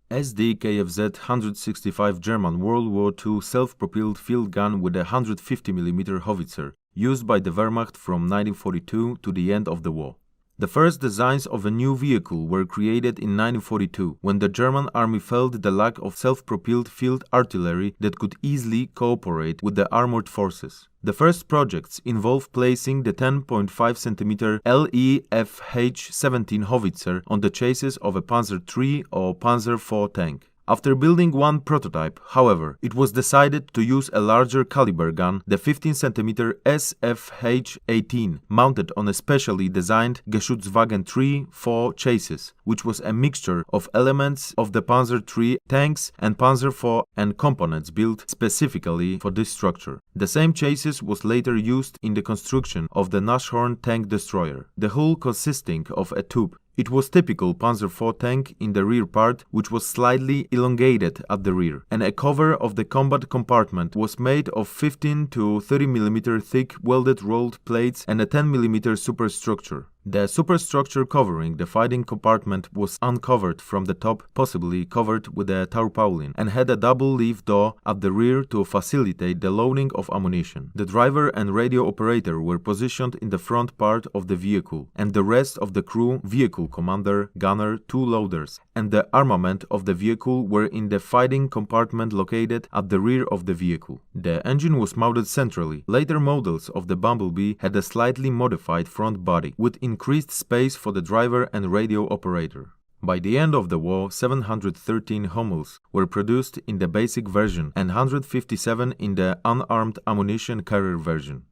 Sd.Kfz 165 German World War II self-propelled field gun with a 150mm howitzer, used by the Wehrmacht from 1942 to the end of the war. The first designs of a new vehicle were created in 1942, when the German army felt the lack of self-propelled field artillery that could easily cooperate with the armored forces. The first projects involved placing the 10.5 cm LEFH-17 howitzer on the chassis of a Panzer III or Panzer IV tank. After building one prototype, however, it was decided to use a larger caliber gun, the 15 cm SFH-18, mounted on a specially designed Geschützwagen III-IV chassis, which was a mixture of elements of the Panzer III tanks and Panzer IV and components built specifically for this structure. The same chassis was later used in the construction of the Nashorn tank destroyer, the hull consisting of a tube. It was typical Panzer IV tank in the rear part, which was slightly elongated at the rear, and a cover of the combat compartment was made of 15 to 30mm thick welded rolled plates and a 10mm superstructure. The superstructure covering the fighting compartment was uncovered from the top, possibly covered with a tarpaulin, and had a double leaf door at the rear to facilitate the loading of ammunition. The driver and radio operator were positioned in the front part of the vehicle, and the rest of the crew, vehicle commander, gunner, two loaders, and the armament of the vehicle were in the fighting compartment located at the rear of the vehicle. The engine was mounted centrally. Later models of the Bumblebee had a slightly modified front body, with increased space for the driver and radio operator. By the end of the war, 713 Hummels were produced in the basic version and 157 in the unarmed ammunition carrier version.